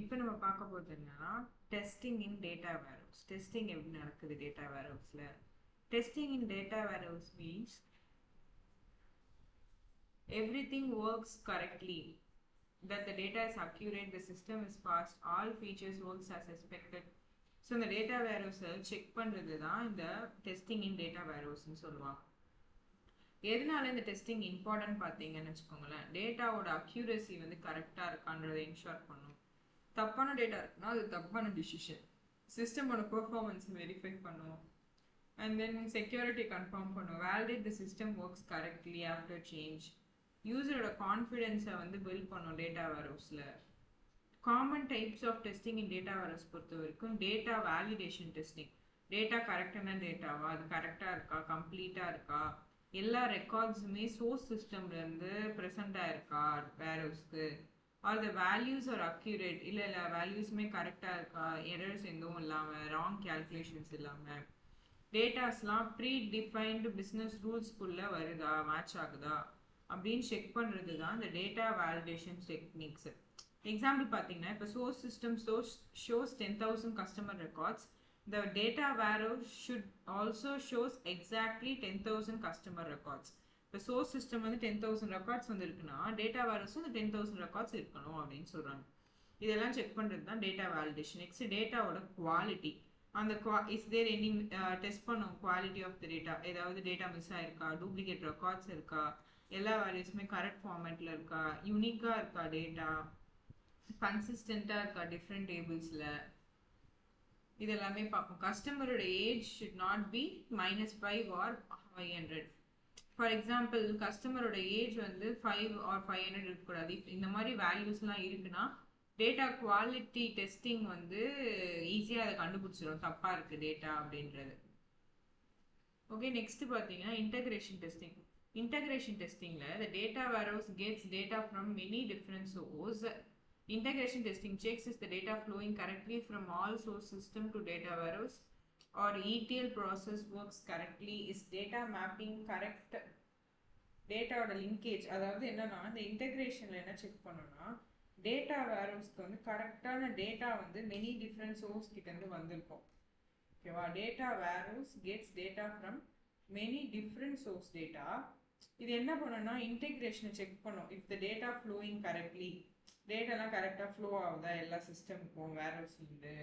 இப்போ நம்ம பார்க்க போகிறது என்னன்னா testing in data warehouse. Testing எப்படி நடக்குது டேட்டா வேர்ஹவுஸில்? Testing in data warehouse means everything works correctly, that the data is accurate, the system is fast, all features works as expected. So இந்த data வேர்ஹவுஸை check பண்ணுறது தான் இந்த testing in data வேர்ஹவுஸ்ன்னு சொல்லுவாங்க. எதனால இந்த டெஸ்டிங் இம்பார்ட்டன்ட் பார்த்தீங்கன்னு வச்சுக்கோங்களேன், டேட்டாவோட அக்யூரசி வந்து கரெக்டாக இருக்கான்றதை இன்ஷூர் பண்ணும். தப்பான டேட்டா இருக்குன்னா அது தப்பான டிசிஷன். சிஸ்டமோட பெர்ஃபார்மன்ஸ் வெரிஃபை பண்ணுவோம். அண்ட் தென் செக்யூரிட்டி கன்ஃபார்ம் பண்ணுவோம். Validate the system works correctly after change. யூசரோட கான்ஃபிடென்ஸை வந்து பில்ட் பண்ணும் டேட்டா வேர்ஹவுஸில். Common types of testing in data warehouse பொறுத்த வரைக்கும் டேட்டா வேலிடேஷன் டெஸ்டிங். டேட்டா கரெக்டான டேட்டாவா, அது கரெக்டாக இருக்கா, கம்ப்ளீட்டாக இருக்கா, எல்லா ரெக்கார்ட்ஸுமே சோர்ஸ் சிஸ்டம்லேருந்து ப்ரெசென்ட்டாக இருக்கா வேர்ஹவுஸ்க்கு, are the values are accurate, இல்லை வேல்யூஸுமே கரெக்டாக இருக்கா, எரர்ஸ் எதுவும் இல்லாமல், ராங் கேல்குலேஷன்ஸ் இல்லாமல், டேட்டாஸ்லாம் ப்ரீ டிஃபைன்டு பிஸ்னஸ் ரூல்ஸ்குள்ளே வருதா, மேட்ச் ஆகுதா அப்படின்னு செக் பண்ணுறது தான் இந்த டேட்டா வேலிடேஷன் டெக்னிக்ஸ். எக்ஸாம்பிள் பார்த்தீங்கன்னா, இப்போ source system shows 10,000 customer records. The data warehouse should also shows exactly 10,000 customer records. இப்போ சோர்ஸ் சிஸ்டம் வந்து 10,000 ரெக்கார்ட்ஸ் வந்து இருக்குன்னா டேட்டா வேர்ஹவுஸ் வந்து 10,000 ரெக்கார்ட்ஸ் இருக்கணும் அப்படின்னு சொல்கிறாங்க. இதெல்லாம் செக் பண்ணுறது தான் டேட்டா வேலிடேஷன். நெக்ஸ்ட் டேட்டாவோட குவாலிட்டி. அந்த இஸ் தேர் எனி டெஸ்ட் பண்ணும் குவாலிட்டி ஆஃப் த டேட்டா. ஏதாவது டேட்டா மிஸ் ஆயிருக்கா, டூப்ளிகேட் ரெக்கார்ட்ஸ் இருக்கா, எல்லா வேல்யூஸுமே கரெக்ட் ஃபார்மேட்டில் இருக்கா, யூனிக்காக இருக்கா, டேட்டா கன்சிஸ்டண்ட்டாக இருக்கா டிஃப்ரெண்ட் டேபிள்ஸில், இதெல்லாமே பார்ப்போம். கஸ்டமரோட age should not be -5 or 500. For example கஸ்டமரோட ஏஜ் வந்து 5 ஆர் 500 இருக்கக்கூடாது. இந்த மாதிரி வேல்யூஸ்லாம் இருக்குன்னா டேட்டா குவாலிட்டி டெஸ்டிங் வந்து ஈஸியாக அதை கண்டுபிடிச்சிடும் தப்பாக இருக்குது டேட்டா அப்படின்றது. ஓகே, நெக்ஸ்ட் பார்த்தீங்கன்னா இன்டகிரேஷன் டெஸ்டிங். இன்டகிரேஷன் டெஸ்டிங்கில் the data warehouse gets data from many different sources. Integration testing checks is the data flowing correctly from all source system to data warehouse, or ETL process works correctly, is data mapping correct, டேட்டாவோட linkage. அதாவது என்னன்னா இந்த இன்டகிரேஷனில் என்ன check பண்ணோம்னா data வேர்ஹவுஸ்க்கு வந்து கரெக்டான data வந்து many different source கிட்டேருந்து வந்திருக்கும். ஓகேவா, data warehouse gets data from many different source data. இது என்ன பண்ணோம்னா இன்டெகிரேஷனை செக் பண்ணும். If the data flowing correctly, டேட்டாலாம் கரெக்டாக ஃப்ளோ ஆகுதா எல்லா சிஸ்டமுக்கும் வேர்ஹவுஸ்லேருந்து,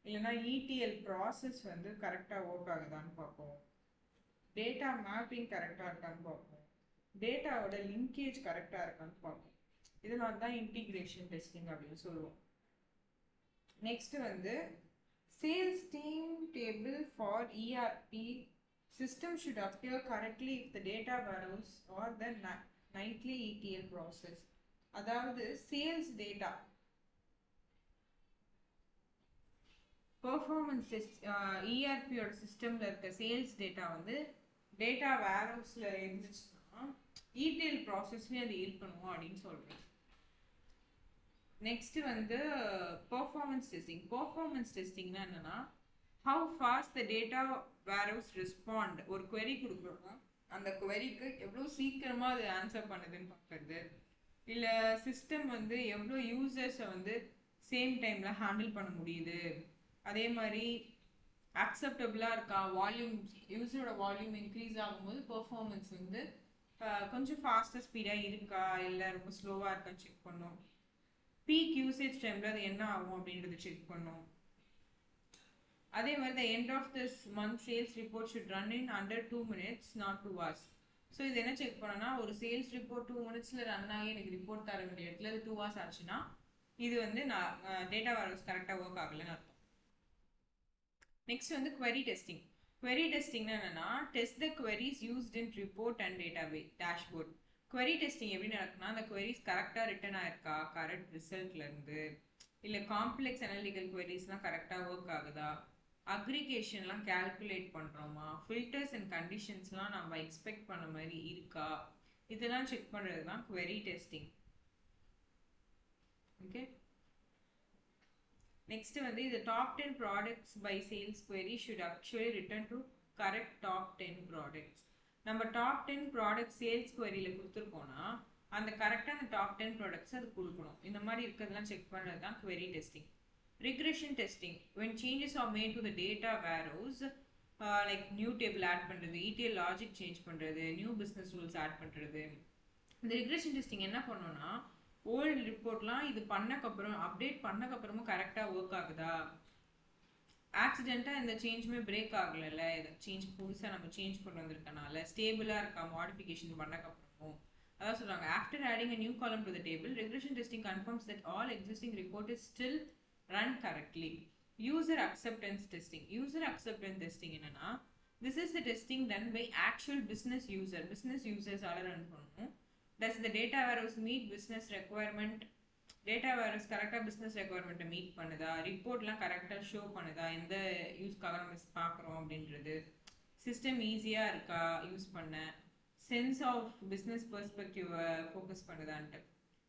இல்லைனா இடிஎல் ப்ராசஸ் வந்து கரெக்டாக ஒர்க் ஆகுதான்னு பார்ப்போம், டேட்டா மேப்பிங் கரெக்டாக இருக்கான்னு பார்ப்போம், டேட்டாவோட லிங்கேஜ் கரெக்டாக இருக்கான்னு பார்ப்போம். இதனால தான் இன்டிகிரேஷன் டெஸ்டிங் அப்படின்னு சொல்லுவோம். நெக்ஸ்ட் வந்து sales team table for ERP. System should appear correctly if the data warehouse or the nightly ETL process. அதாவது சேல்ஸ் டேட்டா பெர்ஃபார்மன்ஸ் டெஸ்ட், இஆர்பியோட சிஸ்டமில் இருக்க சேல்ஸ் டேட்டா வந்து டேட்டா வேர்ஹவுஸில் இருந்துச்சுன்னா இடிஎல் ப்ராசஸ்லேயும் அது இருக்கணும் அப்படின்னு சொல்கிறேன். நெக்ஸ்ட் வந்து பெர்ஃபார்மன்ஸ் டெஸ்டிங். பெர்ஃபார்மன்ஸ் டெஸ்டிங்னா என்னன்னா how fast the data warehouse respond. ஒரு query கொடுக்குறோம்னா அந்த queryக்கு எவ்வளோ சீக்கிரமாக அது ஆன்சர் பண்ணுதுன்னு பார்க்குறது, இல்லை சிஸ்டம் வந்து எவ்வளோ யூசர்ஸை வந்து சேம் டைமில் ஹேண்டில் பண்ண முடியுது, அதே மாதிரி அக்செப்டபுளாக இருக்கா, வால்யூம் யூசரோட வால்யூம் இன்க்ரீஸ் ஆகும்போது பெர்ஃபார்மன்ஸ் வந்து கொஞ்சம் ஃபாஸ்ட்டாக ஸ்பீடாக இருக்கா இல்லை ரொம்ப ஸ்லோவாக இருக்கான்னு செக் பண்ணும். பீக் யூசேஜ் டைமில் அது என்ன ஆகும் அப்படின்றத செக் பண்ணும். அதே மாதிரி the end of this month sales report should run in under 2 minutes, not 2 hours. So இது என்ன செக் பண்ணோன்னா ஒரு சேல்ஸ் ரிப்போர்ட் 2 minutesல ரன் ஆகி எனக்கு ரிப்போர்ட் தர வேண்டிய இடத்துல அது 2 hours ஆச்சுன்னா இது வந்து நான் டேட்டா வேர்ஹவுஸ் கரெக்டாக ஒர்க் ஆகலைன்னு அர்த்தம். நெக்ஸ்ட் வந்து query டெஸ்டிங். query டெஸ்டிங்னா என்னன்னா test the queries used in report and dashboard. query testing எப்படி நடக்குன்னா அந்த queries கரெக்டாக ரிட்டர்ன் ஆயிருக்கா, கரெக்ட் ரிசல்ட்லேருந்து, இல்லை காம்ப்ளெக்ஸ் அனாலிட்டிக்கல் queriesலாம் கரெக்டாக ஒர்க் ஆகுதா, அக்ரிகேஷன்லாம் கேல்குலேட் பண்ணுறோமா, ஃபில்டர்ஸ் அண்ட் கண்டிஷன்ஸ்லாம் நம்ம எக்ஸ்பெக்ட் பண்ண மாதிரி இருக்கா, இதெல்லாம் செக் பண்ணுறது தான் query டெஸ்டிங். ஓகே, நெக்ஸ்ட் வந்து இது top 10 products by sales query should actually return to correct top 10 products. நம்ம டாப் 10 ப்ராடக்ட் சேல்ஸ் queryல கொடுத்துருக்கோன்னா அந்த கரெக்டாக அந்த டாப் 10 ப்ராடக்ட்ஸ் அது கொடுக்கணும். இந்த மாதிரி இருக்கிறதெல்லாம் செக் பண்ணுறது தான் query testing. Regression testing, when changes are made to the data warehouse, like new table add பண்ணுறது, ETL logic change பண்ணுறது, new business rules add பண்ணுறது. இந்த regression testing என்ன பண்ணோம்னா ஓல்டு ரிப்போர்ட்லாம் இது பண்ணக்கப்புறம் அப்டேட் பண்ணக்கப்புறமும் கரெக்டாக ஒர்க் ஆகுதா, ஆக்சிடென்ட்டாக இந்த சேஞ்சுமே பிரேக் ஆகலைல்ல, இதை சேஞ்ச் புதுசாக நம்ம சேஞ்ச் கொண்டு வந்திருக்கனால ஸ்டேபிளாக இருக்கா மாடிஃபிகேஷன் பண்ணக்கப்புறமும். அதான் சொல்கிறாங்க, after adding a new column to the table regression testing confirms that all existing report is still run correctly. User acceptance testing. User acceptance testing என்னன்னா, this is the testing done by actual business யூசர்ஸால run பண்ணணும். Does the data warehouse meet business requirement, data warehouse கரெக்டாக business ரெக்குவயர்மெண்ட்டை meet பண்ணுதா, ரிப்போர்ட்லாம் கரெக்டாக show பண்ணுதா, எந்த யூஸ்க்காக நம்ம பார்க்குறோம் அப்படின்றது, சிஸ்டம் ஈஸியாக இருக்கா யூஸ் பண்ண, சென்ஸ் ஆஃப் பிஸ்னஸ் பெர்ஸ்பெக்டிவை ஃபோக்கஸ் பண்ணுதான்ட்டு.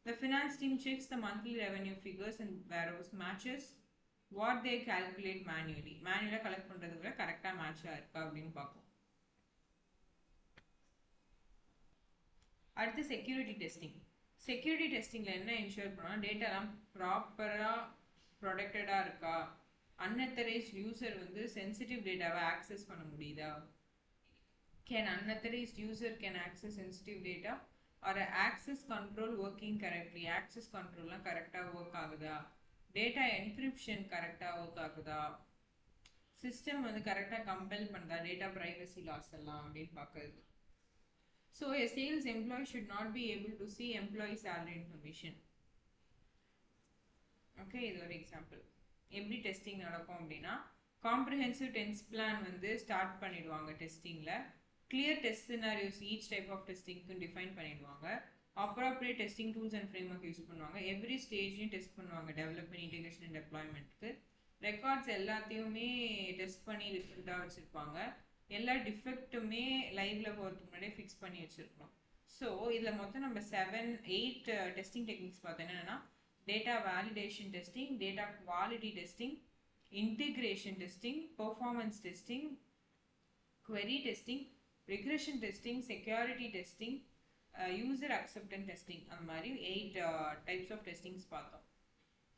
The finance team checks the monthly revenue figures and warehouse matches what they calculate manually. Manually collect பண்றதுக்கு கரெக்டா மேட்சா இருக்கா அப்படின்னு பார்ப்போம். அடுத்து செக்யூரிட்டி டெஸ்டிங். செக்யூரிட்டி டெஸ்டிங்ல என்ன என்ஷூர் பண்ணா, டேட்டாலாம் ப்ராப்பரா ப்ரொடெக்டடா இருக்கா, அன்அத்தரைஸ்ட் யூசர் வந்து சென்சிட்டிவ் டேட்டாவை ஆக்சஸ் பண்ண முடியுதா, can unauthorized user can access sensitive data, or access control working correctly, access control la correct work ஆகுதா, data encryption correct work ஆகுதா, system வந்து correct compel பண்ணுதா, data privacy loss எல்லாம் அப்படின்னு பார்க்குறது. So a sales employee should not be able to see employee salary information. Okay, இது ஒரு example. எப்படி டெஸ்டிங் நடக்கும் அப்படின்னா, காம்ப்ரிஹென்சிவ் டெஸ்ட் பிளான் வந்து ஸ்டார்ட் பண்ணிடுவாங்க டெஸ்டிங்கில். clear test scenarios each type of testing க்கு define பண்ணிடுவாங்க. appropriate testing tools and framework use பண்ணுவாங்க. every stage டெஸ்ட் பண்ணுவாங்க, development, integration and deploymentக்கு. ரெக்கார்ட்ஸ் எல்லாத்தையுமே டெஸ்ட் பண்ணி ரிசல்ட்டாக வச்சுருப்பாங்க. எல்லா டிஃபெக்ட்டுமே லைவ்ல போகிறதுக்கு முன்னாடியே ஃபிக்ஸ் பண்ணி வச்சுருக்கோம். ஸோ இதில் மொத்தம் நம்ம 8 டெஸ்டிங் டெக்னிக்ஸ் பார்த்தோம். என்னென்னா, data validation testing, data quality testing, integration testing, performance testing, query testing, regression testing, security testing, user acceptance testing. அந்த மாதிரி 8 types of testings பார்த்தோம்.